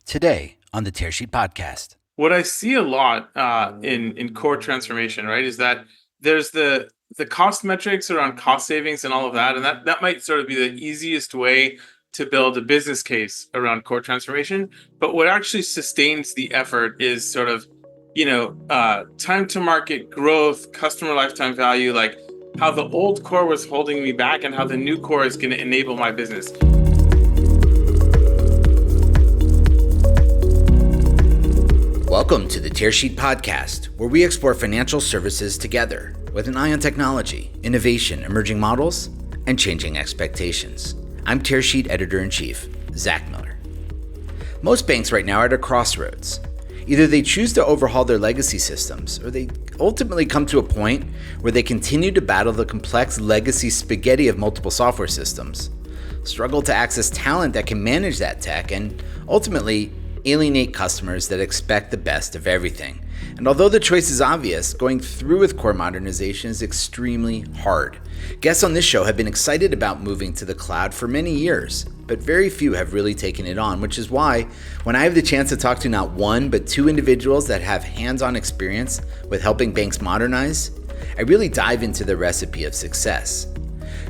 Today on the Tearsheet podcast. What I see a lot in core transformation, right, is that there's the cost metrics around cost savings and all of that, and that might sort of be the easiest way to build a business case around core transformation. But what actually sustains the effort is sort of, time to market growth, customer lifetime value, like how the old core was holding me back and how the new core is going to enable my business. Welcome to the Tearsheet podcast, where we explore financial services together with an eye on technology, innovation, emerging models, and changing expectations. I'm Tearsheet Editor-in-Chief, Zach Miller. Most banks right now are at a crossroads. Either they choose to overhaul their legacy systems, or they ultimately come to a point where they continue to battle the complex legacy spaghetti of multiple software systems, struggle to access talent that can manage that tech, and ultimately alienate customers that expect the best of everything. And although the choice is obvious, going through with core modernization is extremely hard. Guests on this show have been excited about moving to the cloud for many years, but very few have really taken it on, which is why when I have the chance to talk to not one, but two individuals that have hands-on experience with helping banks modernize, I really dive into the recipe of success.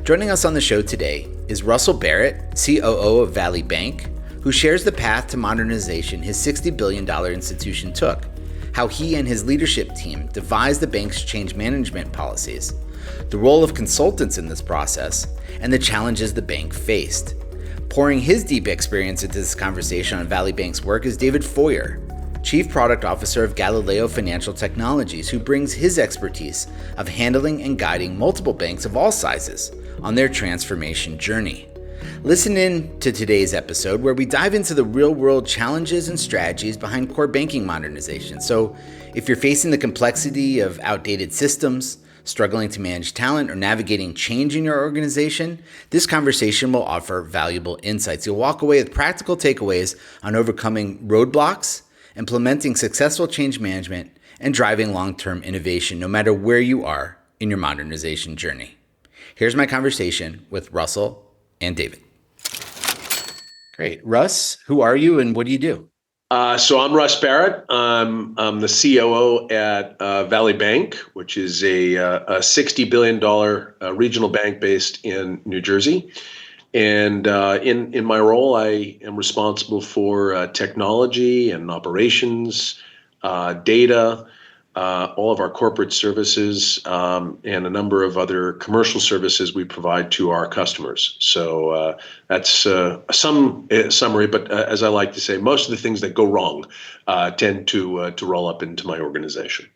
Joining us on the show today is Russell Barrett, COO of Valley Bank, who shares the path to modernization his $60 billion institution took, how he and his leadership team devised the bank's change management policies, the role of consultants in this process, and the challenges the bank faced. Pouring his deep experience into this conversation on Valley Bank's work is David Feuer, Chief Product Officer of Galileo Financial Technologies, who brings his expertise of handling and guiding multiple banks of all sizes on their transformation journey. Listen in to today's episode where we dive into the real-world challenges and strategies behind core banking modernization. So if you're facing the complexity of outdated systems, struggling to manage talent, or navigating change in your organization, this conversation will offer valuable insights. You'll walk away with practical takeaways on overcoming roadblocks, implementing successful change management, and driving long-term innovation, no matter where you are in your modernization journey. Here's my conversation with Russell and David. Great. Russ, who are you and what do you do? So I'm Russ Barrett. I'm the COO at Valley Bank, which is a $60 billion regional bank based in New Jersey. And in my role, I am responsible for technology and operations, data, all of our corporate services, and a number of other commercial services we provide to our customers. So that's some summary, but as I like to say, most of the things that go wrong tend to roll up into my organization.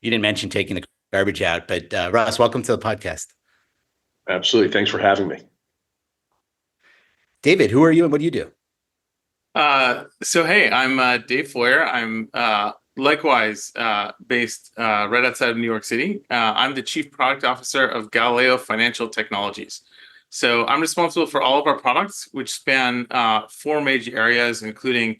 You didn't mention taking the garbage out, but Russ, welcome to the podcast. Absolutely. Thanks for having me. David, who are you and what do you do? Hey, I'm Dave Feuer. I'm likewise based right outside of New York City. I'm the Chief Product Officer of Galileo Financial Technologies. So I'm responsible for all of our products, which span four major areas, including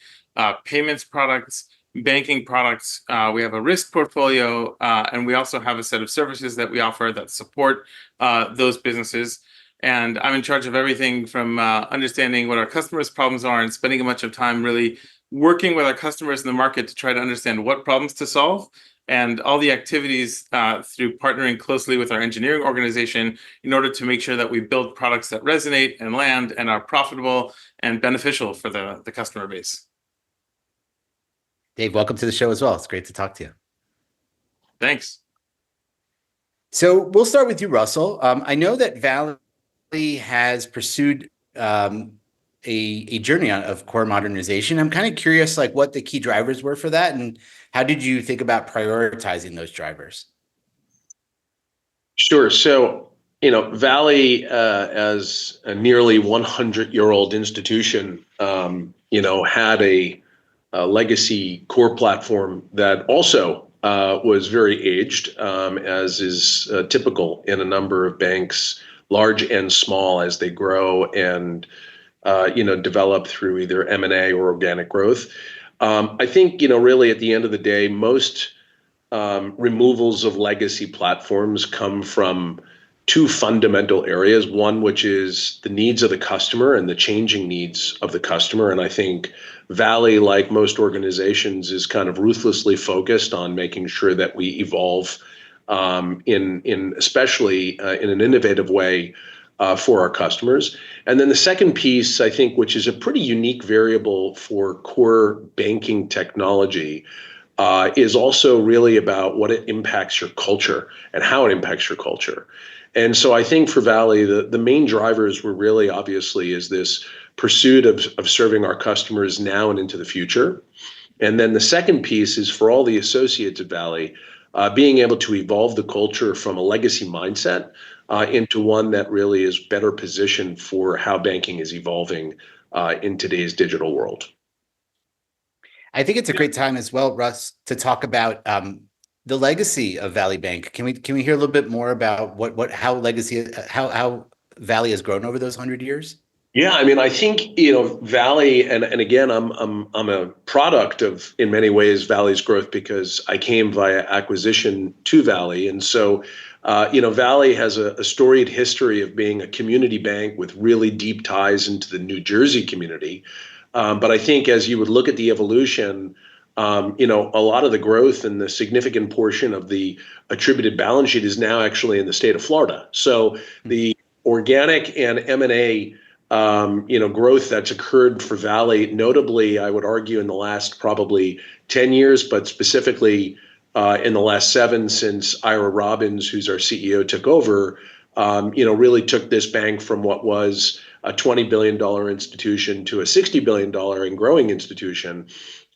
payments products, banking products. We have a risk portfolio, and we also have a set of services that we offer that support those businesses. And I'm in charge of everything from understanding what our customers' problems are and spending a bunch of time really working with our customers in the market to try to understand what problems to solve, and all the activities through partnering closely with our engineering organization in order to make sure that we build products that resonate and land and are profitable and beneficial for the customer base. Dave, welcome to the show as well. It's great to talk to you. Thanks. So we'll start with you, Russell. I know that Valley has pursued a journey of core modernization. I'm kind of curious, like what the key drivers were for that, and how did you think about prioritizing those drivers? Sure. So, Valley, as a nearly 100-year-old institution, had a legacy core platform that also was very aged, as is typical in a number of banks, large and small, as they grow and develop through either M&A or organic growth. I think, really at the end of the day, most removals of legacy platforms come from two fundamental areas. One, which is the needs of the customer and the changing needs of the customer. And I think Valley, like most organizations, is kind of ruthlessly focused on making sure that we evolve in especially in an innovative way for our customers. And then the second piece, I think, which is a pretty unique variable for core banking technology, is also really about what it impacts your culture and how it impacts your culture. And so I think for Valley, the main drivers were really obviously is this pursuit of serving our customers now and into the future. And then the second piece is for all the associates at Valley, being able to evolve the culture from a legacy mindset into one that really is better positioned for how banking is evolving in today's digital world. I think it's a great time as well, Russ, to talk about the legacy of Valley Bank. Can we hear a little bit more about how Valley has grown over those 100 years? Yeah, I mean, I think Valley, and again, I'm a product of in many ways Valley's growth because I came via acquisition to Valley, and so Valley has a storied history of being a community bank with really deep ties into the New Jersey community. But I think as you would look at the evolution, a lot of the growth and the significant portion of the attributed balance sheet is now actually in the state of Florida. So the organic and M&A growth that's occurred for Valley, notably, I would argue in the last probably 10 years, but specifically in the last 7 since Ira Robbins, who's our CEO, took over, really took this bank from what was a $20 billion institution to a $60 billion and growing institution.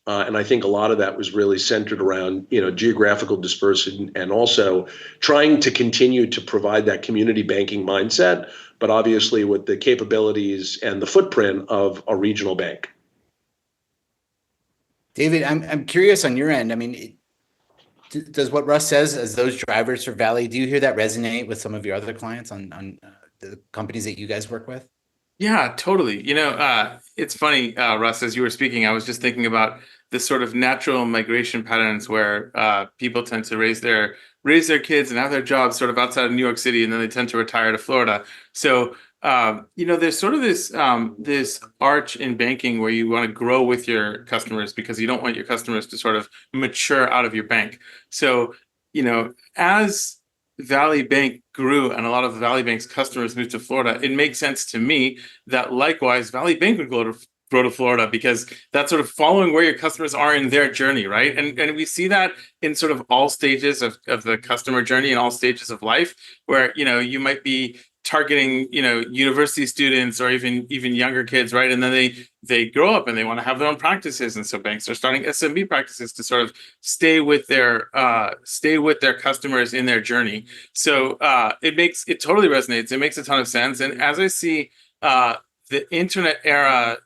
And I think a lot of that was really centered around, geographical dispersion and also trying to continue to provide that community banking mindset, but obviously with the capabilities and the footprint of a regional bank. David, I'm curious on your end. I mean, does what Russ says as those drivers for Valley, do you hear that resonate with some of your other clients on the companies that you guys work with? Yeah, totally. It's funny, Russ, as you were speaking, I was just thinking about this sort of natural migration patterns where people tend to raise their kids and have their jobs sort of outside of New York City, and then they tend to retire to Florida. So, there's sort of this arch in banking where you want to grow with your customers because you don't want your customers to sort of mature out of your bank. So, as Valley Bank grew and a lot of the Valley Bank's customers moved to Florida, it makes sense to me that likewise Valley Bank would grow to Florida because that's sort of following where your customers are in their journey, right? And we see that in sort of all stages of the customer journey and all stages of life where, you might be targeting, university students or even younger kids, right? And then they grow up and they want to have their own practices. And so banks are starting SMB practices to sort of stay with their customers in their journey. So it totally resonates. It makes a ton of sense. And as I see the internet era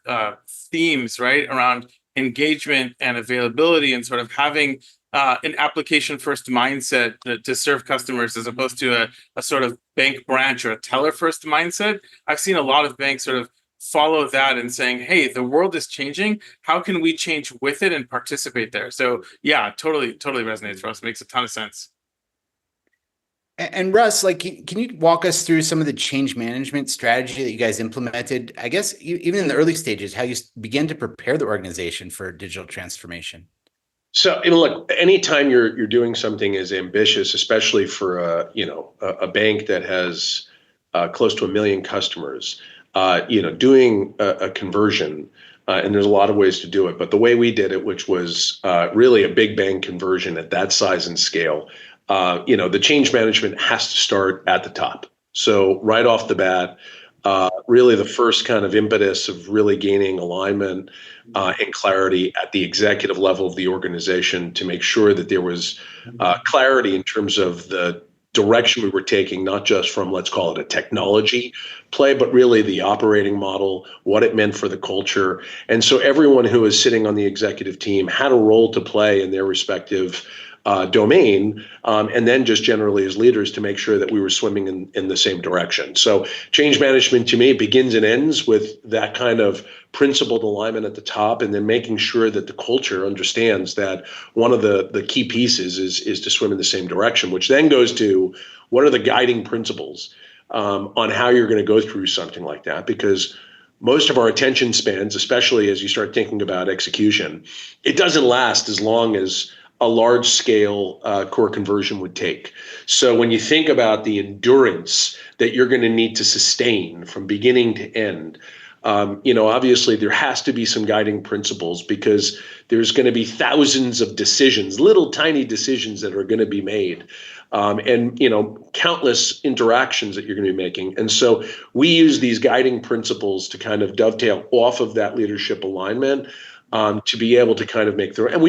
themes, right, around engagement and availability and sort of having an application first mindset to serve customers as opposed to a sort of bank branch or a teller first mindset. I've seen a lot of banks sort of follow that and saying, hey, the world is changing. How can we change with it and participate there? So yeah, totally resonates for us. Makes a ton of sense. And Russ, can you walk us through some of the change management strategy that you guys implemented? I guess even in the early stages, how you began to prepare the organization for digital transformation. So, look, anytime you're doing something as ambitious, especially for a bank that has close to 1 million customers, doing a conversion, and there's a lot of ways to do it, but the way we did it, which was really a big bang conversion at that size and scale, the change management has to start at the top. So right off the bat, really the first kind of impetus of really gaining alignment and clarity at the executive level of the organization to make sure that there was clarity in terms of the direction we were taking, not just from, let's call it a technology play, but really the operating model, what it meant for the culture. And so everyone who was sitting on the executive team had a role to play in their respective domain, and then just generally as leaders to make sure that we were swimming in the same direction. So change management to me begins and ends with that kind of principled alignment at the top, and then making sure that the culture understands that one of the key pieces is to swim in the same direction, which then goes to what are the guiding principles on how you're going to go through something like that, because most of our attention spans, especially as you start thinking about execution, it doesn't last as long as a large scale core conversion would take. So when you think about the endurance that you're going to need to sustain from beginning to end, obviously there has to be some guiding principles, because there's going to be thousands of decisions, little tiny decisions that are going to be made. And countless interactions that you're going to be making. And so we use these guiding principles to kind of dovetail off of that leadership alignment, to be able to kind of make the, and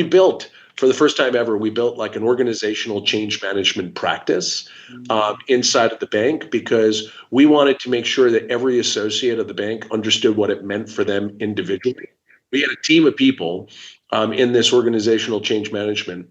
for the first time ever, we built like an organizational change management practice inside of the bank, because we wanted to make sure that every associate of the bank understood what it meant for them individually. We had a team of people in this organizational change management.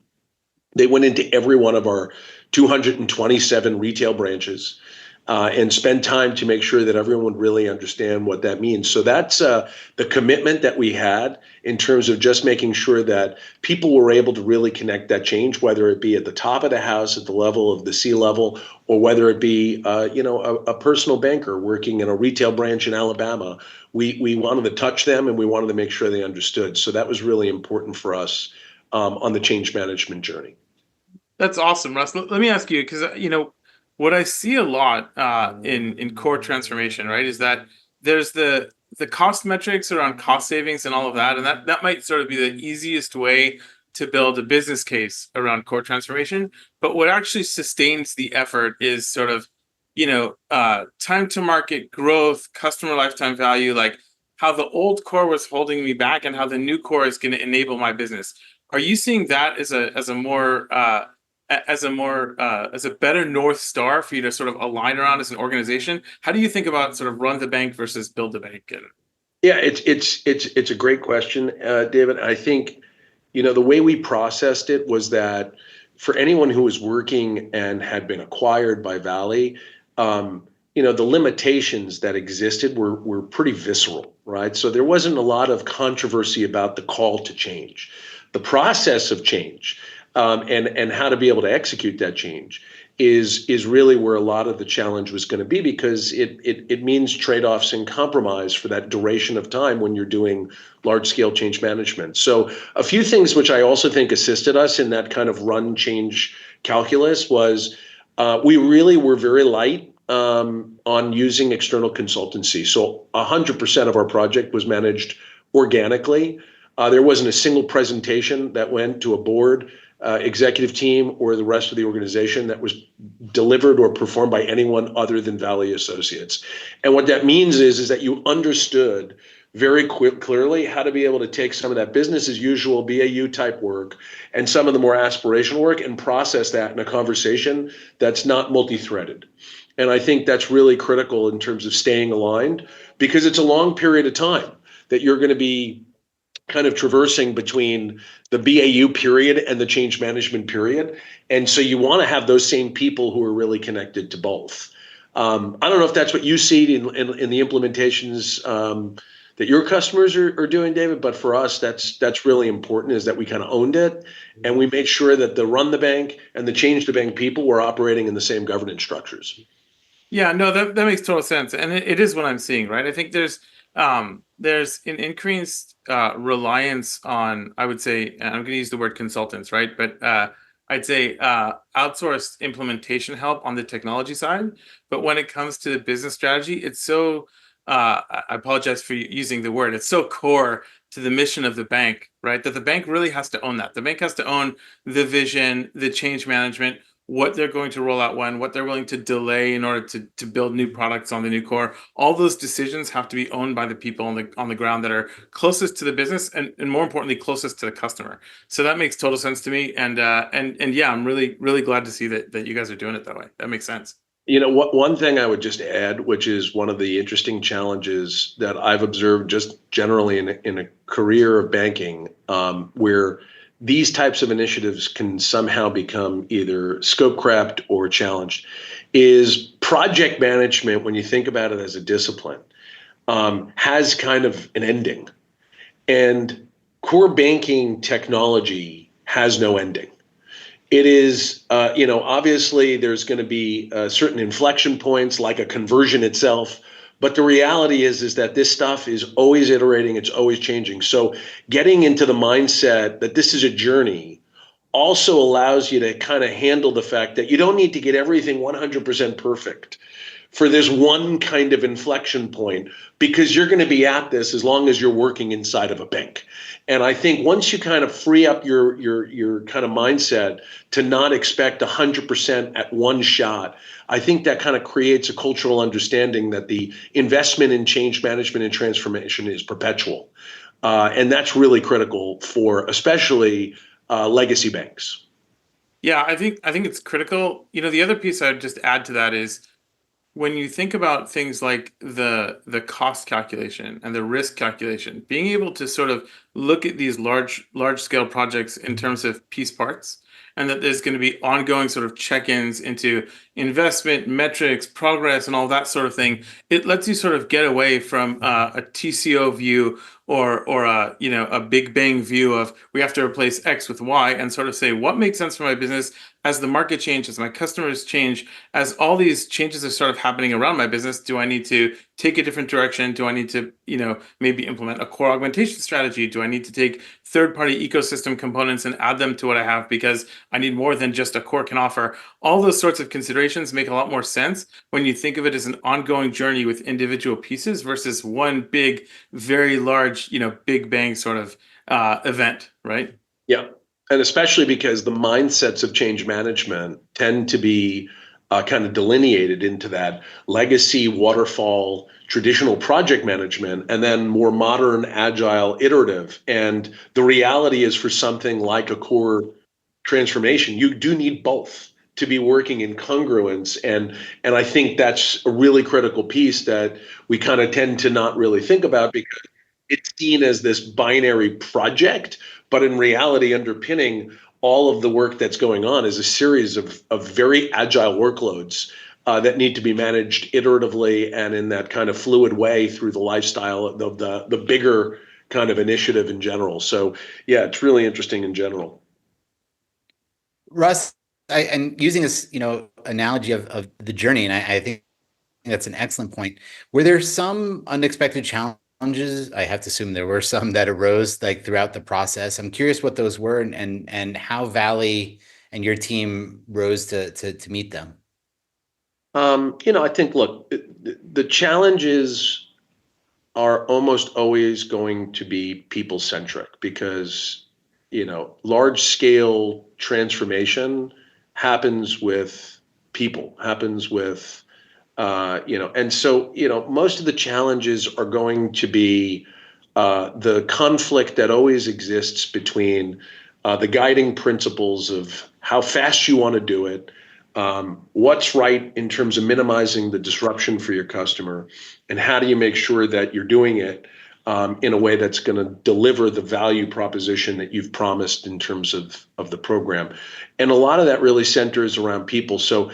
They went into every one of our 227 retail branches and spend time to make sure that everyone would really understand what that means. So that's the commitment that we had in terms of just making sure that people were able to really connect that change, whether it be at the top of the house, at the level of the C-level, or whether it be a personal banker working in a retail branch in Alabama. We wanted to touch them, and we wanted to make sure they understood. So that was really important for us on the change management journey. That's awesome, Russ. Let me ask you, because what I see a lot in core transformation, right, is that there's the cost metrics around cost savings and all of that, and that might sort of be the easiest way to build a business case around core transformation. But what actually sustains the effort is sort of time to market growth, customer lifetime value, like how the old core was holding me back and how the new core is going to enable my business. Are you seeing that as a better North Star for you to sort of align around as an organization? How do you think about sort of run the bank versus build the bank? Yeah, it's a great question, David. I think, the way we processed it was that for anyone who was working and had been acquired by Valley, the limitations that existed were pretty visceral, right? So there wasn't a lot of controversy about the call to change. The process of change, and how to be able to execute that change is really where a lot of the challenge was going to be, because it means trade-offs and compromise for that duration of time when you're doing large-scale change management. So a few things which I also think assisted us in that kind of run change calculus was we really were very light on using external consultancy. So 100% of our project was managed organically. There wasn't a single presentation that went to a board, executive team, or the rest of the organization that was delivered or performed by anyone other than Valley associates. And what that means is that you understood very clearly how to be able to take some of that business as usual BAU type work and some of the more aspirational work and process that in a conversation that's not multi-threaded. And I think that's really critical in terms of staying aligned, because it's a long period of time that you're going to be kind of traversing between the BAU period and the change management period. And so you want to have those same people who are really connected to both. I don't know if that's what you see in the implementations that your customers are doing, David, but for us, that's really important, is that we kind of owned it and we made sure that the run the bank and the change the bank people were operating in the same governance structures. Yeah, no, that makes total sense. And it is what I'm seeing, right? I think there's an increased reliance on, I would say, and I'm going to use the word consultants, right? But I'd say outsourced implementation help on the technology side. But when it comes to the business strategy, it's so, I apologize for using the word, it's so core to the mission of the bank, right? That the bank really has to own that. The bank has to own the vision, the change management, what they're going to roll out when, what they're willing to delay in order to build new products on the new core. All those decisions have to be owned by the people on the ground that are closest to the business and more importantly, closest to the customer. So that makes total sense to me. And yeah, I'm really, really glad to see that you guys are doing it that way. That makes sense. One thing I would just add, which is one of the interesting challenges that I've observed just generally in a career of banking, where these types of initiatives can somehow become either scope crept or challenged is project management, when you think about it as a discipline, has kind of an ending. And core banking technology has no ending. It is, obviously there's going to be certain inflection points like a conversion itself. But the reality is that this stuff is always iterating. It's always changing. So getting into the mindset that this is a journey also allows you to kind of handle the fact that you don't need to get everything 100% perfect for this one kind of inflection point, because you're going to be at this as long as you're working inside of a bank. And I think once you kind of free up your kind of mindset to not expect 100% at one shot, I think that kind of creates a cultural understanding that the investment in change management and transformation is perpetual. And that's really critical for especially legacy banks. Yeah, I think it's critical. The other piece I'd just add to that is when you think about things like the cost calculation and the risk calculation, being able to sort of look at these large scale projects in terms of piece parts, and that there's going to be ongoing sort of check-ins into investment metrics, progress, and all that sort of thing. It lets you sort of get away from a TCO view or a big bang view of we have to replace X with Y, and sort of say what makes sense for my business as the market changes, my customers change, as all these changes are sort of happening around my business. Do I need to take a different direction? Do I need to, maybe implement a core augmentation strategy? Do I need to take third-party ecosystem components and add them to what I have because I need more than just a core can offer? All those sorts of considerations make a lot more sense when you think of it as an ongoing journey with individual pieces versus one big, very large, big bang sort of event, right? Yeah. And especially because the mindsets of change management tend to be kind of delineated into that legacy, waterfall, traditional project management, and then more modern, agile, iterative. And the reality is for something like a core transformation, you do need both to be working in congruence. And I think that's a really critical piece that we kind of tend to not really think about because it's seen as this binary project, but in reality, underpinning all of the work that's going on is a series of very agile workloads that need to be managed iteratively and in that kind of fluid way through the lifestyle of the bigger kind of initiative in general. So yeah, it's really interesting in general. Russ, and using this, analogy of the journey, and I think that's an excellent point. Were there some unexpected challenges? I have to assume there were some that arose like throughout the process. I'm curious what those were and how Valley and your team rose to meet them. I think, look, the challenges are almost always going to be people centric because, large scale transformation happens with people, happens with and so, most of the challenges are going to be the conflict that always exists between the guiding principles of how fast you want to do it, what's right in terms of minimizing the disruption for your customer, and how do you make sure that you're doing it in a way that's going to deliver the value proposition that you've promised in terms of the program. And a lot of that really centers around people. So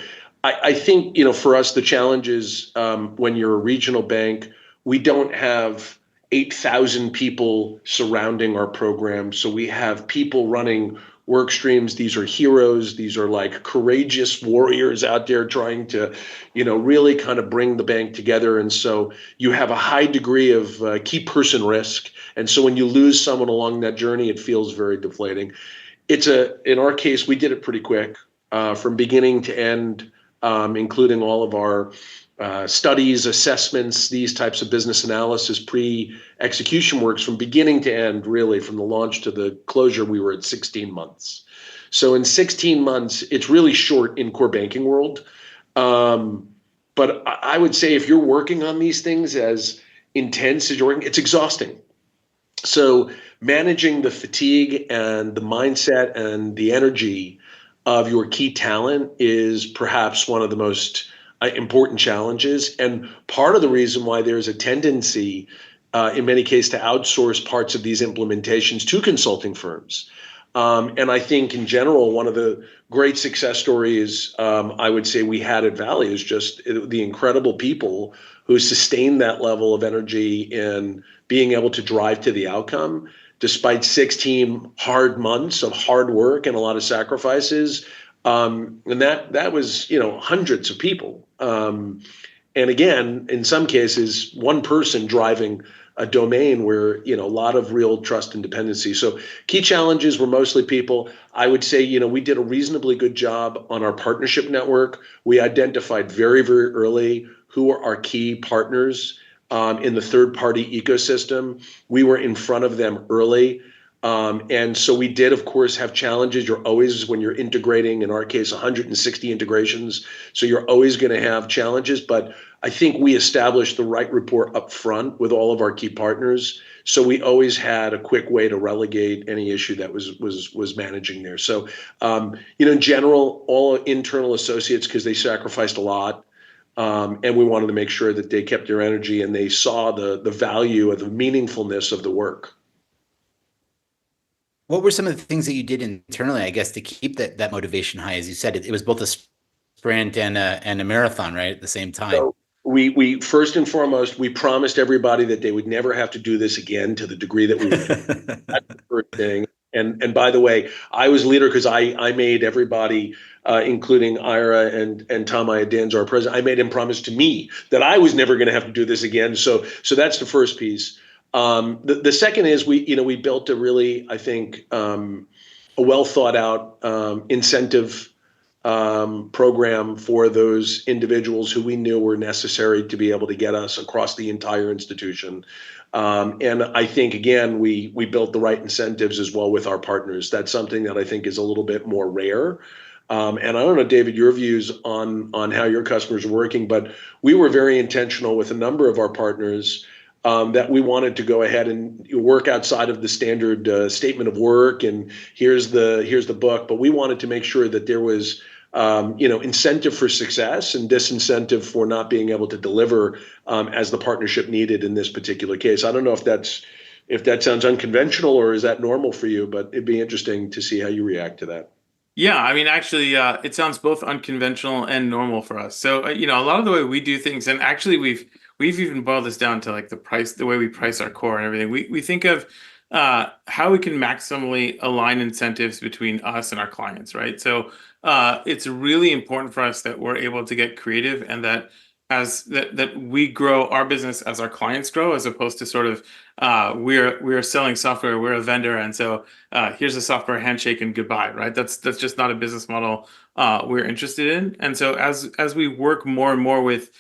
I think, for us, the challenge is when you're a regional bank, we don't have 8,000 people surrounding our program. So we have people running work streams. These are heroes. These are like courageous warriors out there trying to, really kind of bring the bank together. And so you have a high degree of key person risk. And so when you lose someone along that journey, it feels very deflating. In our case, we did it pretty quick from beginning to end. Including all of our studies, assessments, these types of business analysis, pre-execution works from beginning to end, really from the launch to the closure, we were at 16 months. So in 16 months, it's really short in core banking world. But I would say if you're working on these things as intense as you're working, it's exhausting. So managing the fatigue and the mindset and the energy of your key talent is perhaps one of the most important challenges. And part of the reason why there's a tendency in many cases to outsource parts of these implementations to consulting firms And I think in general, one of the great success stories I would say we had at Valley is just the incredible people who sustained that level of energy in being able to drive to the outcome despite 16 hard months of hard work and a lot of sacrifices. And that was, hundreds of people. And again, in some cases, one person driving a domain where, a lot of real trust and dependency. So key challenges were mostly people. I would say, we did a reasonably good job on our partnership network. We identified very, very early who are our key partners in the third party ecosystem. We were in front of them early. And so we did, of course, have challenges. You're always, when you're integrating, in our case, 160 integrations. So you're always going to have challenges. But I think we established the right rapport up front with all of our key partners. So we always had a quick way to relegate any issue that was managing there. So, in general, all internal associates, because they sacrificed a lot. And we wanted to make sure that they kept their energy and they saw the value of the meaningfulness of the work. What were some of the things that you did internally, I guess, to keep that motivation high? As you said, it was both a sprint and a marathon, right, at the same time. So we first and foremost, we promised everybody that they would never have to do this again to the degree that we would. That's the first thing. And by the way, I was leader because I made everybody, including Ira and Tom Iadanza, our president, I made him promise to me that I was never going to have to do this again. So that's the first piece. The second is we built a really, I think, a well thought out incentive program for those individuals who we knew were necessary to be able to get us across the entire institution. And I think, again, we built the right incentives as well with our partners. That's something that I think is a little bit more rare. And I don't know, David, your views on how your customers are working, but we were very intentional with a number of our partners that we wanted to go ahead and work outside of the standard statement of work and here's the book, but we wanted to make sure that there was incentive for success and disincentive for not being able to deliver as the partnership needed in this particular case. I don't know if that sounds unconventional or is that normal for you, but it'd be interesting to see how you react to that. Yeah, I mean, actually, it sounds both unconventional and normal for us. So, a lot of the way we do things, and actually, we've even boiled this down to like the way we price our core and everything. We think of how we can maximally align incentives between us and our clients, right? So, it's really important for us that we're able to get creative and that that we grow our business as our clients grow, as opposed to sort of we're selling software, we're a vendor, and so here's a software handshake and goodbye, right? That's just not a business model we're interested in. And so as we work more and more with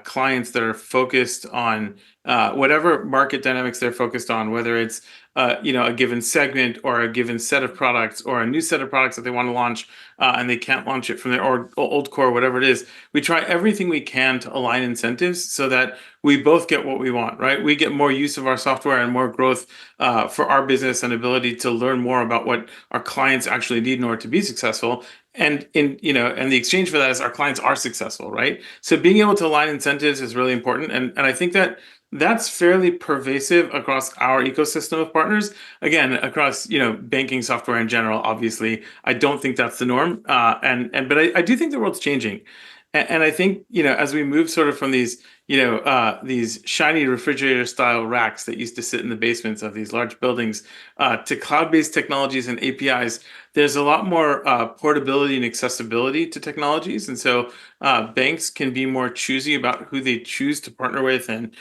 clients that are focused on whatever market dynamics they're focused on, whether it's a given segment or a given set of products or a new set of products that they want to launch and they can't launch it from their old core, whatever it is, we try everything we can to align incentives so that we both get what we want, right? We get more use of our software and more growth for our business and ability to learn more about what our clients actually need in order to be successful. And and the exchange for that is our clients are successful, right? So being able to align incentives is really important. And I think that's fairly pervasive across our ecosystem of partners. Again, across banking software in general. Obviously, I don't think that's the norm. But I do think the world's changing, and I think as we move sort of from these these shiny refrigerator style racks that used to sit in the basements of these large buildings to cloud-based technologies and APIs, there's a lot more portability and accessibility to technologies. And so banks can be more choosy about who they choose to partner with and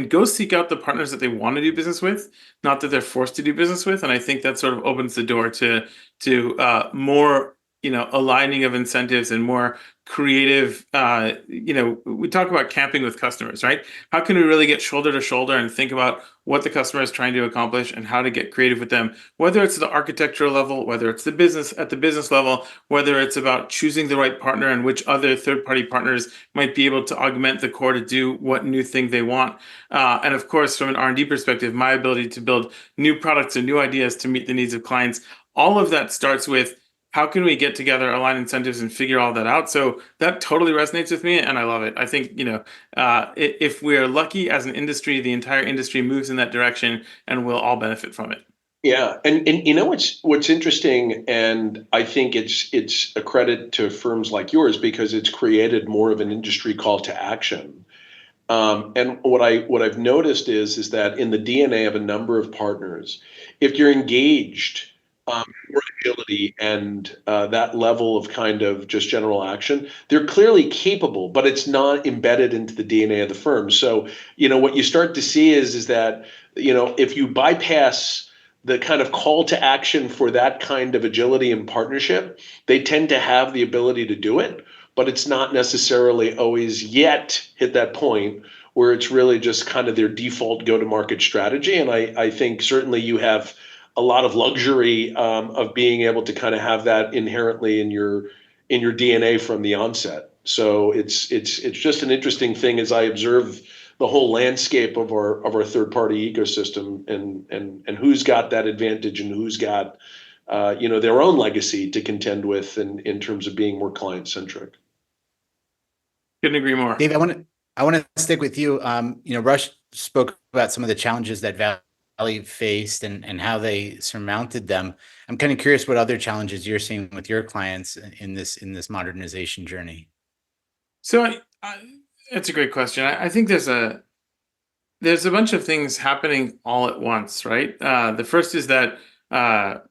go seek out the partners that they want to do business with, not that they're forced to do business with. And I think that sort of opens the door to more aligning of incentives and more creative. We talk about camping with customers, right? How can we really get shoulder to shoulder and think about what the customer is trying to accomplish and how to get creative with them, whether it's the architectural level, whether it's the business level, whether it's about choosing the right partner and which other third-party partners might be able to augment the core to do what new thing they want. And of course, from an R&D perspective, my ability to build new products and new ideas to meet the needs of clients, all of that starts with how can we get together, align incentives, and figure all that out? So that totally resonates with me, and I love it. I think if we're lucky as an industry, the entire industry moves in that direction, and we'll all benefit from it. Yeah, and you know what's interesting, and I think it's a credit to firms like yours because it's created more of an industry call to action. And what I've noticed is that in the DNA of a number of partners, if you're engaged, for agility and that level of kind of just general action, they're clearly capable, but it's not embedded into the DNA of the firm. So, what you start to see is that, if you bypass the kind of call to action for that kind of agility and partnership, they tend to have the ability to do it, but it's not necessarily always yet hit that point where it's really just kind of their default go-to-market strategy. And I think certainly you have a lot of luxury of being able to kind of have that inherently in your DNA from the onset. So it's just an interesting thing as I observe the whole landscape of our third party ecosystem and who's got that advantage and who's got their own legacy to contend with in terms of being more client centric. Couldn't agree more. Dave, I want to stick with you. Russ spoke about some of the challenges that Valley faced and how they surmounted them. I'm kind of curious what other challenges you're seeing with your clients in this modernization journey. So that's a great question. I think there's a bunch of things happening all at once, right? The first is that the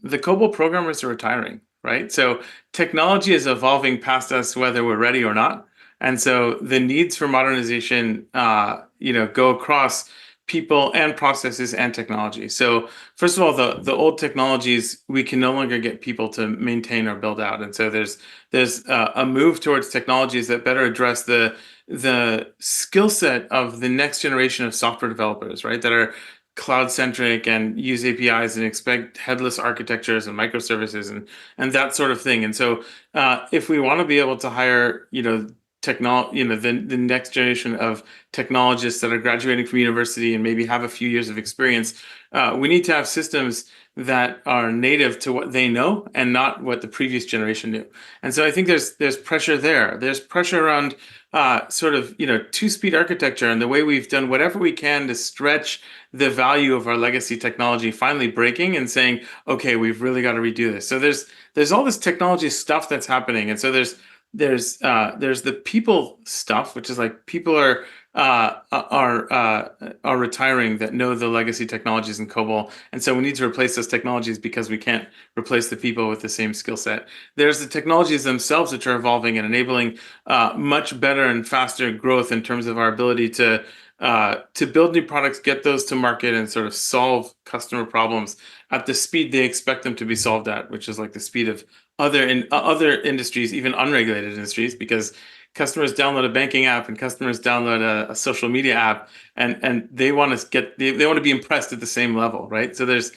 COBOL programmers are retiring, right? So technology is evolving past us whether we're ready or not. And so the needs for modernization, go across people and processes and technology. So first of all, the old technologies we can no longer get people to maintain or build out, and so there's a move towards technologies that better address the skill set of the next generation of software developers, right? That are cloud centric and use APIs and expect headless architectures and microservices and that sort of thing. And so if we want to be able to hire, the next generation of technologists that are graduating from university and maybe have a few years of experience, we need to have systems that are native to what they know and not what the previous generation knew. And so I think there's pressure there. There's pressure around two-speed architecture and the way we've done whatever we can to stretch the value of our legacy technology finally breaking and saying, okay, we've really got to redo this. So there's all this technology stuff that's happening, and so there's the people stuff, which is like people are retiring that know the legacy technologies in COBOL, and so we need to replace those technologies because we can't replace the people with the same skill set. There's the technologies themselves which are evolving and enabling much better and faster growth in terms of our ability to build new products, get those to market, and sort of solve customer problems at the speed they expect them to be solved at, which is like the speed of other industries, even unregulated industries, because customers download a banking app and customers download a social media app, and they want to be impressed at the same level, right? So there's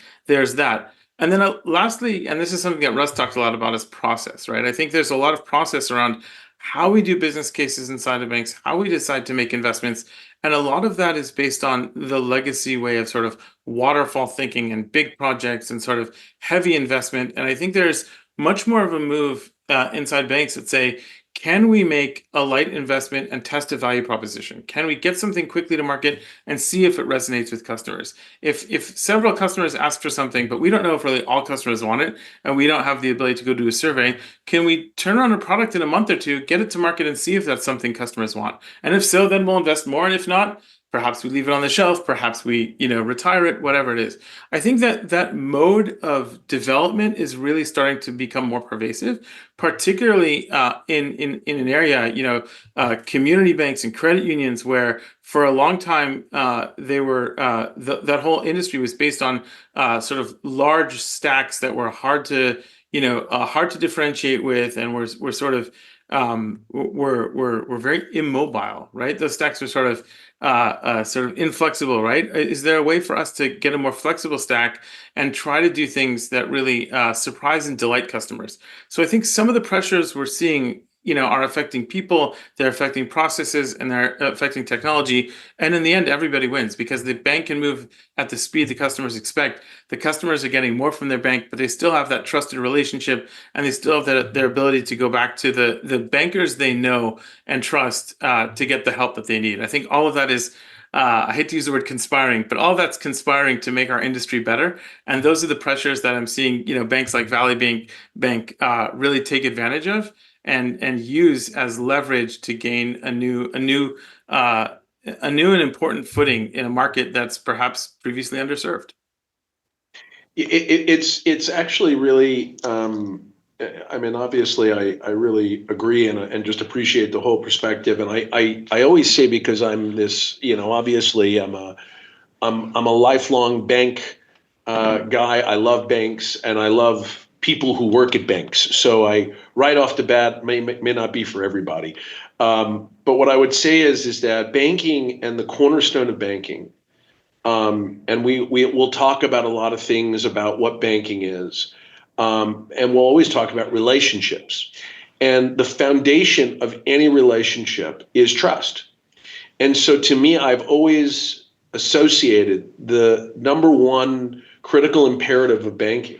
that. And then lastly, and this is something that Russ talks a lot about, is process, right? I think there's a lot of process around how we do business cases inside of banks, how we decide to make investments. And a lot of that is based on the legacy way of sort of waterfall thinking and big projects and sort of heavy investment. And I think there's much more of a move inside banks that say, can we make a light investment and test a value proposition? Can we get something quickly to market and see if it resonates with customers? If several customers ask for something, but we don't know if really all customers want it, and we don't have the ability to go do a survey, can we turn around a product in a month or two, get it to market, and see if that's something customers want? And if so, then we'll invest more. And if not, perhaps we leave it on the shelf, perhaps we, retire it, whatever it is. I think that mode of development is really starting to become more pervasive, particularly in an area, community banks and credit unions, where for a long time they were that whole industry was based on sort of large stacks that were hard to differentiate with, and were sort of were very immobile, right? Those stacks were sort of inflexible, right? Is there a way for us to get a more flexible stack and try to do things that really surprise and delight customers? So I think some of the pressures we're seeing, are affecting people, they're affecting processes, and they're affecting technology. And in the end, everybody wins because the bank can move at the speed the customers expect. The customers are getting more from their bank, but they still have that trusted relationship, and they still have their ability to go back to the bankers they know and trust to get the help that they need. I think all of that is I hate to use the word conspiring, but all that's conspiring to make our industry better. And those are the pressures that I'm seeing, banks like Valley Bank really take advantage of and use as leverage to gain uh, a new and important footing in a market that's perhaps previously underserved. It's actually really. I mean, obviously, I really agree and just appreciate the whole perspective. And I always say, because I'm this, obviously I'm a lifelong bank guy. I love banks and I love people who work at banks. So I right off the bat may not be for everybody. But what I would say is that banking and the cornerstone of banking. And we'll talk about a lot of things about what banking is. And we'll always talk about relationships. And the foundation of any relationship is trust. And so to me, I've always associated the number one critical imperative of banking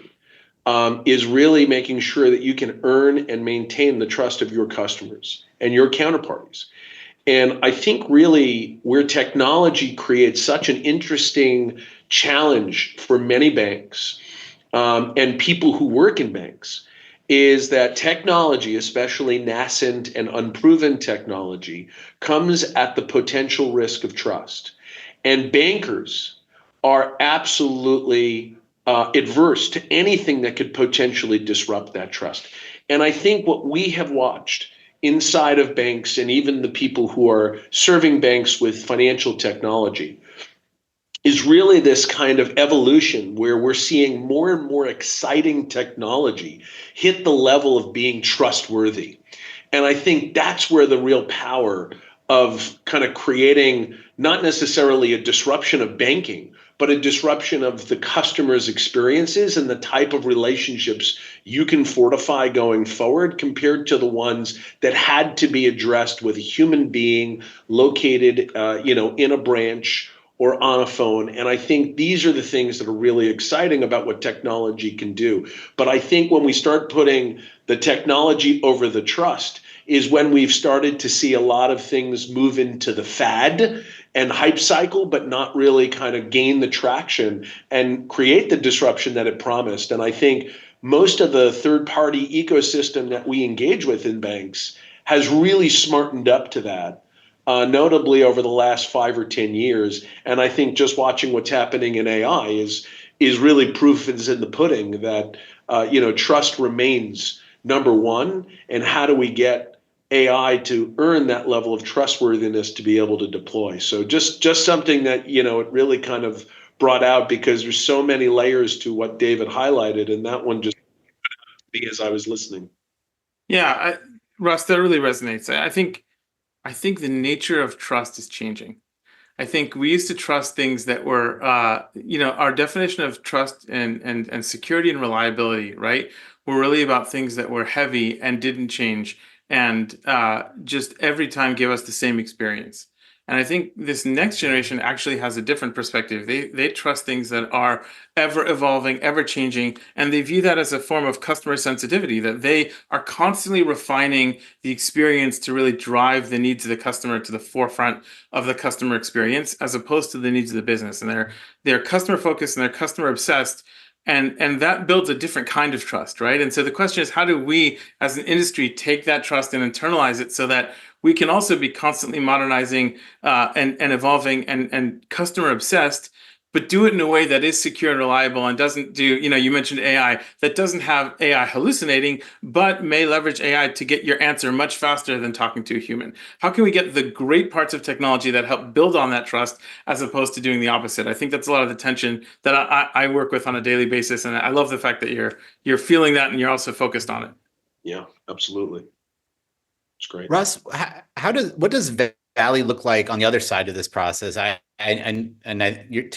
is really making sure that you can earn and maintain the trust of your customers and your counterparties. And I think really where technology creates such an interesting challenge for many banks and people who work in banks is that technology, especially nascent and unproven technology, comes at the potential risk of trust. And bankers are absolutely adverse to anything that could potentially disrupt that trust. And I think what we have watched inside of banks and even the people who are serving banks with financial technology is really this kind of evolution where we're seeing more and more exciting technology hit the level of being trustworthy. And I think that's where the real power of kind of creating not necessarily a disruption of banking, but a disruption of the customer's experiences and the type of relationships you can fortify going forward compared to the ones that had to be addressed with a human being located, in a branch or on a phone. And I think these are the things that are really exciting about what technology can do. But I think when we start putting the technology over the trust is when we've started to see a lot of things move into the fad and hype cycle, but not really kind of gain the traction and create the disruption that it promised. And I think most of the third-party ecosystem that we engage with in banks has really smartened up to that. Notably over the last 5 or 10 years. And I think just watching what's happening in AI is really proof is in the pudding that trust remains number one. And how do we get AI to earn that level of trustworthiness to be able to deploy? So just something that it really kind of brought out because there's so many layers to what David highlighted, and that one just me as I was listening. Yeah, Russ, that really resonates. I think the nature of trust is changing. I think we used to trust things that were, our definition of trust and security and reliability, right? Were really about things that were heavy and didn't change and just every time give us the same experience. And I think this next generation actually has a different perspective. They trust things that are ever evolving, ever changing, and they view that as a form of customer sensitivity, that they are constantly refining the experience to really drive the needs of the customer to the forefront of the customer experience, as opposed to the needs of the business. And they're customer focused and they're customer obsessed. And that builds a different kind of trust, right? And so the question is, how do we as an industry take that trust and internalize it so that we can also be constantly modernizing and evolving and customer obsessed, but do it in a way that is secure and reliable and doesn't do, you mentioned AI, that doesn't have AI hallucinating, but may leverage AI to get your answer much faster than talking to a human. How can we get the great parts of technology that help build on that trust as opposed to doing the opposite? I think that's a lot of the tension that I work with on a daily basis. And I love the fact that you're feeling that and you're also focused on it. Yeah, absolutely. It's great. Russ, what does Valley look like on the other side of this process? To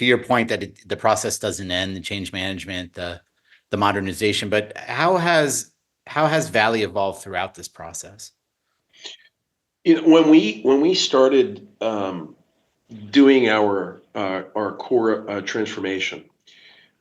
your point that the process doesn't end, the change management, the modernization, but how has Valley evolved throughout this process? When we started doing our core transformation,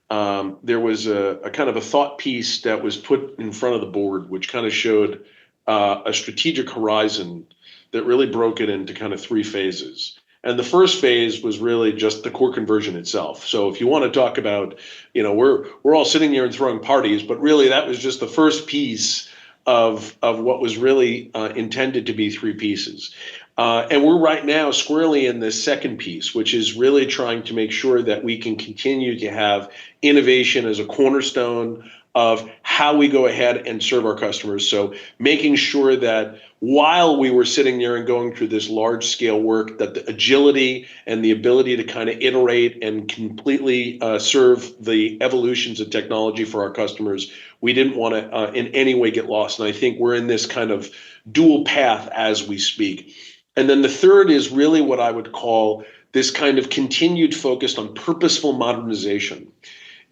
there was a kind of a thought piece that was put in front of the board, which kind of showed a strategic horizon that really broke it into kind of three phases. And the first phase was really just the core conversion itself. So if you want to talk about, we're all sitting here and throwing parties, but really that was just the first piece of what was really intended to be three pieces. And we're right now squarely in this second piece, which is really trying to make sure that we can continue to have innovation as a cornerstone of how we go ahead and serve our customers. So making sure that while we were sitting there and going through this large scale work, that the agility and the ability to kind of iterate and completely serve the evolutions of technology for our customers, we didn't want to in any way get lost. And I think we're in this kind of dual path as we speak. And then the third is really what I would call this kind of continued focus on purposeful modernization.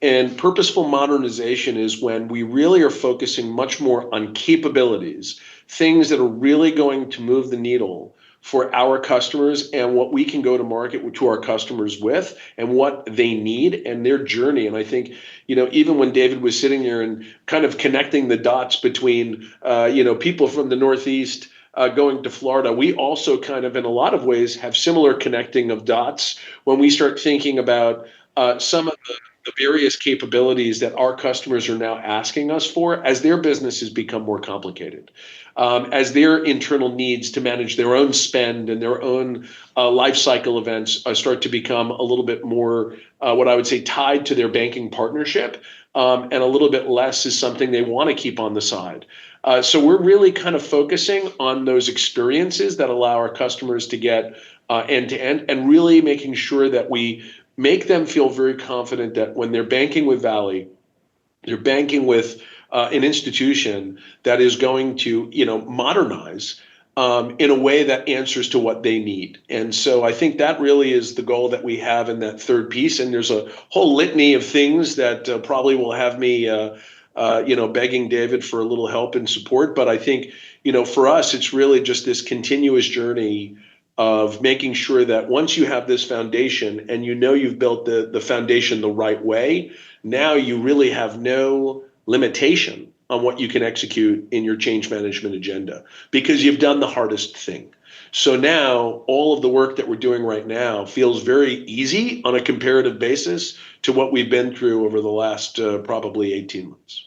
And purposeful modernization is when we really are focusing much more on capabilities, things that are really going to move the needle for our customers and what we can go to market to our customers with and what they need and their journey. And I think, even when David was sitting there and kind of connecting the dots between, people from the Northeast going to Florida, we also kind of, in a lot of ways, have similar connecting of dots when we start thinking about some of the various capabilities that our customers are now asking us for as their businesses become more complicated, as their internal needs to manage their own spend and their own life cycle events start to become a little bit more, what I would say, tied to their banking partnership, and a little bit less is something they want to keep on the side. So we're really kind of focusing on those experiences that allow our customers to get end to end, and really making sure that we make them feel very confident that when they're banking with Valley, they're banking with an institution that is going to, modernize in a way that answers to what they need. And so I think that really is the goal that we have in that third piece. And there's a whole litany of things that probably will have me, begging David for a little help and support. But I think, for us, it's really just this continuous journey of making sure that once you have this foundation and you've built the foundation the right way, now you really have no limitation on what you can execute in your change management agenda because you've done the hardest thing. So now all of the work that we're doing right now feels very easy on a comparative basis to what we've been through over the last probably 18 months.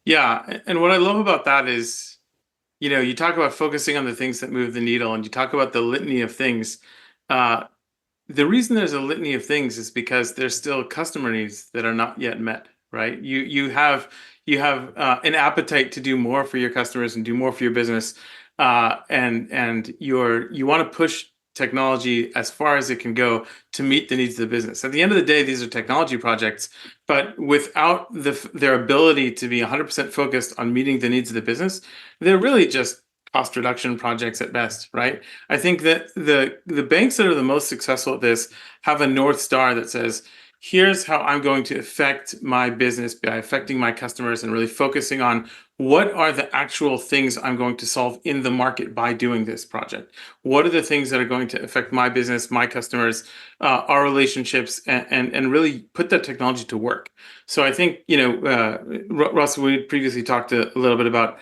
Yeah. And what I love about that is, you talk about focusing on the things that move the needle, and you talk about the litany of things. The reason there's a litany of things is because there's still customer needs that are not yet met, right? You have an appetite to do more for your customers and do more for your business, and you want to push technology as far as it can go to meet the needs of the business. At the end of the day, these are technology projects, but without their ability to be 100% focused on meeting the needs of the business, they're really just cost reduction projects at best, right? I think that the banks that are the most successful at this have a North Star that says, here's how I'm going to affect my business by affecting my customers and really focusing on what are the actual things I'm going to solve in the market by doing this project. What are the things that are going to affect my business, my customers, our relationships, and really put that technology to work. So I think, Russ, we previously talked a little bit about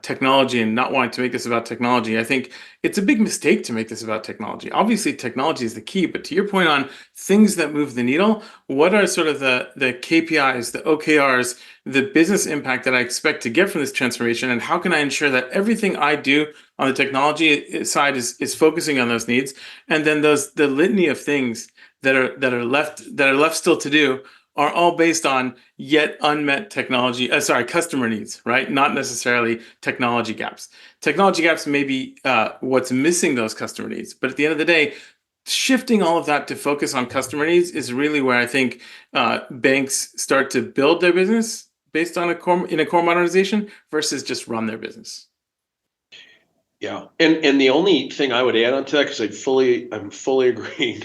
technology and not wanting to make this about technology. I think it's a big mistake to make this about technology. Obviously, technology is the key, but to your point on things that move the needle, what are sort of the KPIs, the OKRs, the business impact that I expect to get from this transformation, and how can I ensure that everything I do on the technology side is focusing on those needs, and then the litany of things that are left still to do are all based on yet unmet customer needs, right? Not necessarily technology gaps. Technology gaps may be what's missing those customer needs, but at the end of the day, shifting all of that to focus on customer needs is really where I think banks start to build their business based on a core modernization versus just run their business. Yeah, and the only thing I would add on to that, because I'm fully agreeing.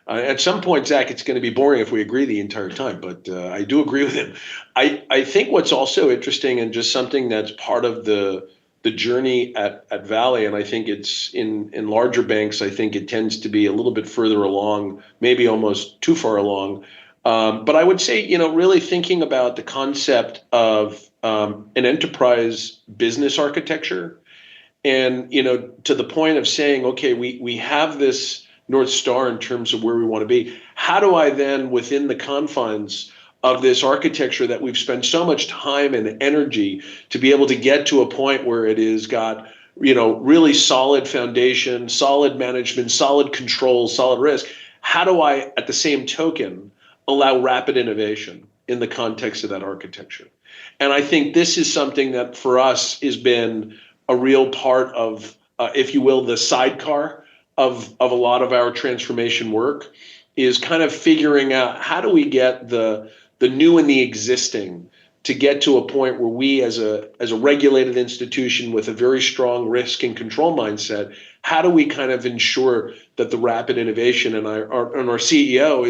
At some point, Zach, it's going to be boring if we agree the entire time, but I do agree with him. I think what's also interesting and just something that's part of the journey at Valley, and I think it's in larger banks, I think it tends to be a little bit further along, maybe almost too far along. But I would say, really thinking about the concept of an enterprise business architecture, and to the point of saying, okay, we have this North Star in terms of where we want to be. How do I then, within the confines of this architecture that we've spent so much time and energy to be able to get to a point where it is got, really solid foundation, solid management, solid control, solid risk. How do I, at the same token, allow rapid innovation in the context of that architecture? And I think this is something that for us has been a real part of, if you will, the sidecar of a lot of our transformation work, is kind of figuring out how do we get the new and the existing to get to a point where we, as a regulated institution with a very strong risk and control mindset, how do we kind of ensure that the rapid innovation, and our CEO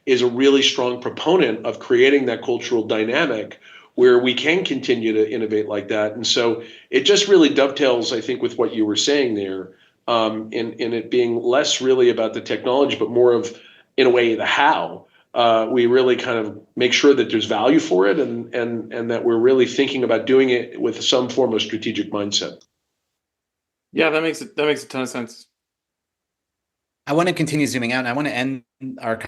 is a really strong proponent of creating that cultural dynamic where we can continue to innovate like that. And so it just really dovetails, I think, with what you were saying there, in it being less really about the technology, but more of, in a way, the how. We really kind of make sure that there's value for it, and that we're really thinking about doing it with some form of strategic mindset. Yeah, that makes a ton of sense. I want to continue zooming out, and I want to end our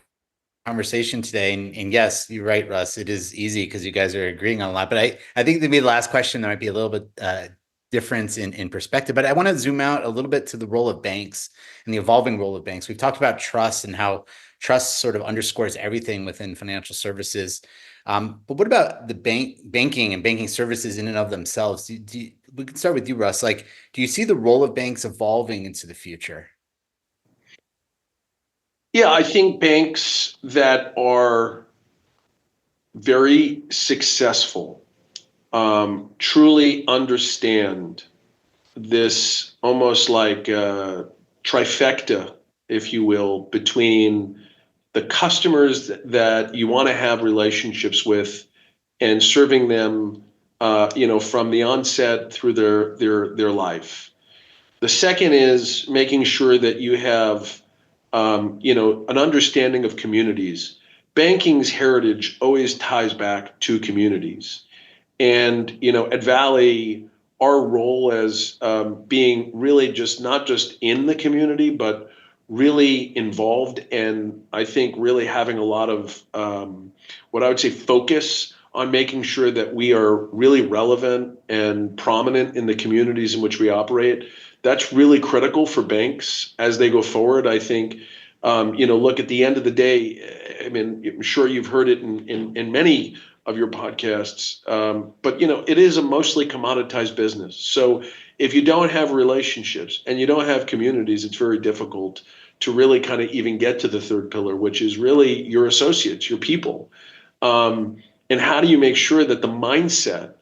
conversation today. And yes, you're right, Russ. It is easy because you guys are agreeing on a lot. But I think maybe the last question, there might be a little bit difference in perspective. But I want to zoom out a little bit to the role of banks and the evolving role of banks. We've talked about trust and how trust sort of underscores everything within financial services. But what about the banking and banking services in and of themselves? We can start with you, Russ. Like, do you see the role of banks evolving into the future? Yeah, I think banks that are very successful truly understand this almost like trifecta, if you will, between the customers that you want to have relationships with and serving them, from the onset through their life. The second is making sure that you have, an understanding of communities. Banking's heritage always ties back to communities. And, at Valley, our role as being really just not just in the community, but really involved, and I think really having a lot of what I would say focus on making sure that we are really relevant and prominent in the communities in which we operate. That's really critical for banks as they go forward. I think, look, at the end of the day, I mean, I'm sure you've heard it in many of your podcasts, but it is a mostly commoditized business. So if you don't have relationships and you don't have communities, it's very difficult to really kind of even get to the third pillar, which is really your associates, your people. And how do you make sure that the mindset,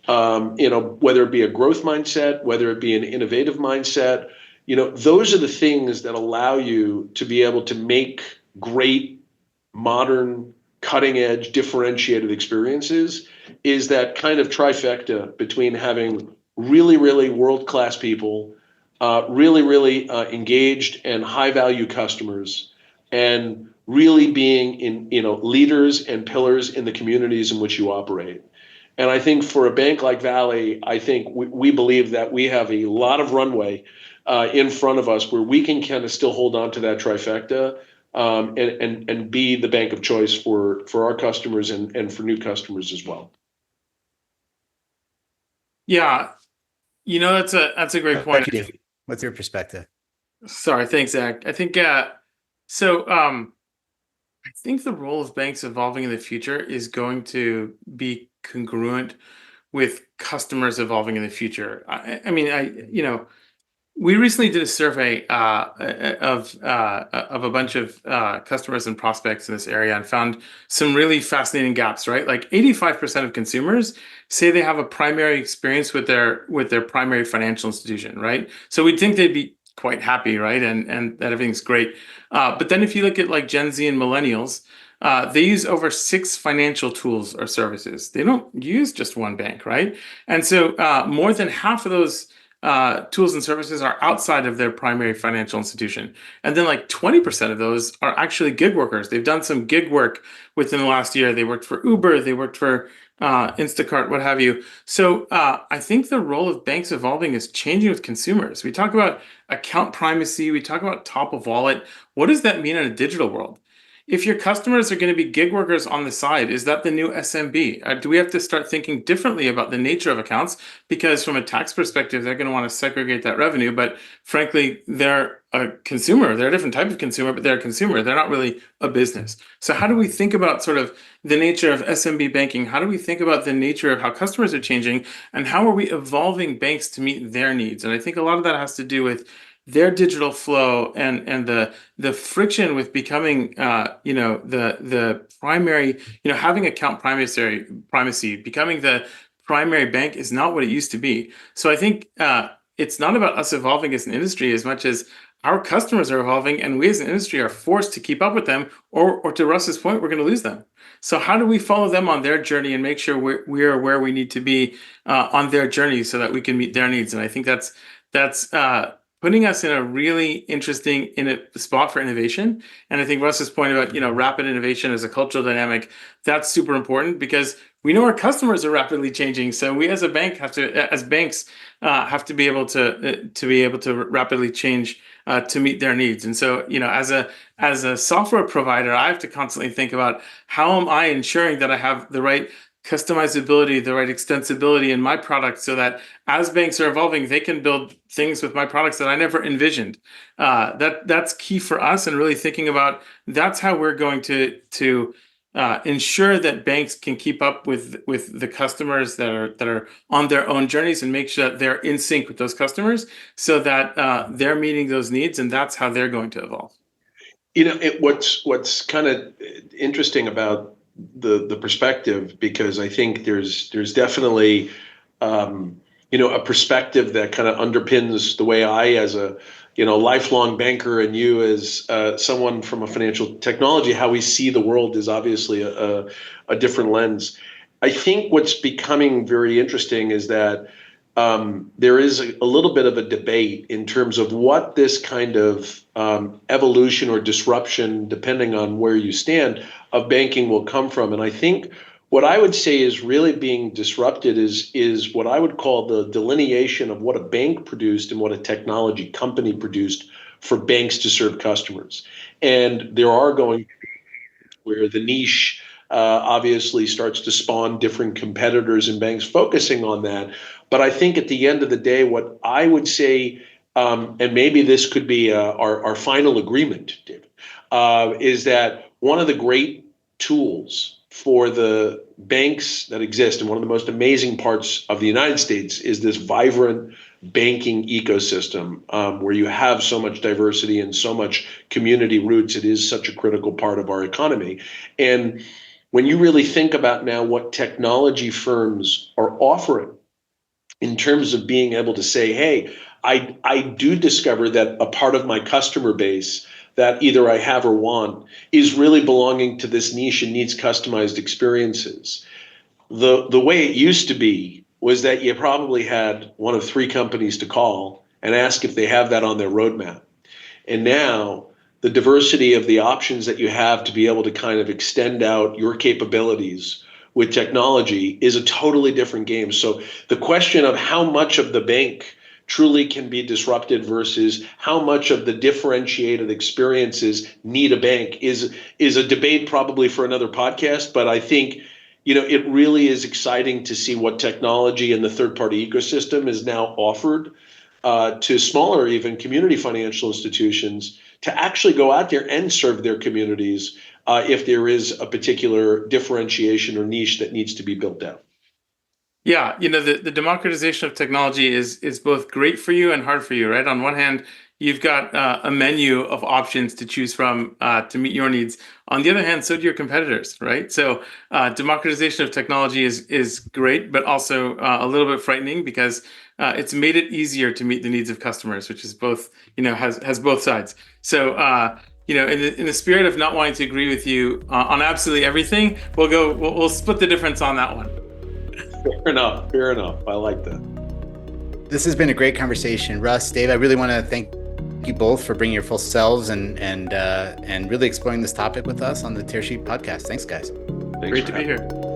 whether it be a growth mindset, whether it be an innovative mindset, those are the things that allow you to be able to make great, modern, cutting edge, differentiated experiences, is that kind of trifecta between having really, really world-class people, really, really engaged and high-value customers, and really being in, leaders and pillars in the communities in which you operate. And I think for a bank like Valley, I think we believe that we have a lot of runway in front of us where we can kind of still hold on to that trifecta, and be the bank of choice for our customers and for new customers as well. Yeah, that's a great point. Thank you, David. What's your perspective? Sorry, thanks, Zach. I think I think the role of banks evolving in the future is going to be congruent with customers evolving in the future. We recently did a survey of a bunch of customers and prospects in this area and found some really fascinating gaps, right? Like 85% of consumers say they have a primary experience with their primary financial institution, right? So we'd think they'd be quite happy, right? And that everything's great. But then if you look at like Gen Z and millennials, they use over 6 financial tools or services. They don't use just one bank, right? And so more than half of those tools and services are outside of their primary financial institution. And then like 20% of those are actually gig workers. They've done some gig work within the last year. They worked for Uber, they worked for Instacart, what have you. So I think the role of banks evolving is changing with consumers. We talk about account primacy, we talk about top of wallet. What does that mean in a digital world? If your customers are going to be gig workers on the side, is that the new SMB? Do we have to start thinking differently about the nature of accounts? Because from a tax perspective, they're going to want to segregate that revenue. But frankly, they're a consumer. They're a different type of consumer, but they're a consumer. They're not really a business. So how do we think about sort of the nature of SMB banking? How do we think about the nature of how customers are changing? And how are we evolving banks to meet their needs? And I think a lot of that has to do with their digital flow and the friction with becoming the primary, having account primacy, becoming the primary bank is not what it used to be. So I think it's not about us evolving as an industry as much as our customers are evolving, and we as an industry are forced to keep up with them, or to Russ's point, we're going to lose them. So how do we follow them on their journey and make sure we are where we need to be on their journey so that we can meet their needs? And I think that's putting us in a really interesting spot for innovation. And I think Russ's point about rapid innovation as a cultural dynamic, that's super important because we know our customers are rapidly changing. So we as a bank have to be able to rapidly change to meet their needs. And so as a software provider, I have to constantly think about how am I ensuring that I have the right customizability, the right extensibility in my product so that as banks are evolving, they can build things with my products that I never envisioned. That's key for us, and really thinking about that's how we're going to ensure that banks can keep up with the customers that are on their own journeys and make sure that they're in sync with those customers so that they're meeting those needs, and that's how they're going to evolve. What's kind of interesting about the perspective, because I think there's definitely a perspective that kind of underpins the way I, as a lifelong banker, and you as someone from a financial technology, how we see the world is obviously a different lens. I think what's becoming very interesting is that there is a little bit of a debate in terms of what this kind of evolution or disruption, depending on where you stand, of banking will come from. And I think what I would say is really being disrupted is what I would call the delineation of what a bank produced and what a technology company produced for banks to serve customers. And there are going to be where the niche obviously starts to spawn different competitors and banks focusing on that. But I think at the end of the day, what I would say, and maybe this could be our final agreement, David, is that one of the great tools for the banks that exist, and one of the most amazing parts of the United States, is this vibrant banking ecosystem where you have so much diversity and so much community roots. It is such a critical part of our economy. And when you really think about now what technology firms are offering in terms of being able to say, hey, I do discover that a part of my customer base that either I have or want is really belonging to this niche and needs customized experiences. The way it used to be was that you probably had one of three companies to call and ask if they have that on their roadmap. And now the diversity of the options that you have to be able to kind of extend out your capabilities with technology is a totally different game. So the question of how much of the bank truly can be disrupted versus how much of the differentiated experiences need a bank is a debate probably for another podcast. But I think, it really is exciting to see what technology and the third-party ecosystem is now offered to smaller, even community financial institutions to actually go out there and serve their communities if there is a particular differentiation or niche that needs to be built out. Yeah, the democratization of technology is both great for you and hard for you, right? On one hand, you've got a menu of options to choose from to meet your needs. On the other hand, so do your competitors, right? So democratization of technology is great, but also a little bit frightening because it's made it easier to meet the needs of customers, which is both, has both sides. So in the spirit of not wanting to agree with you on absolutely everything, we'll split the difference on that one. Fair enough. I like that. This has been a great conversation. Russ, Dave, I really want to thank you both for bringing your full selves and really exploring this topic with us on the Tearsheet podcast. Thanks, guys. Thanks Great for to be having me. here.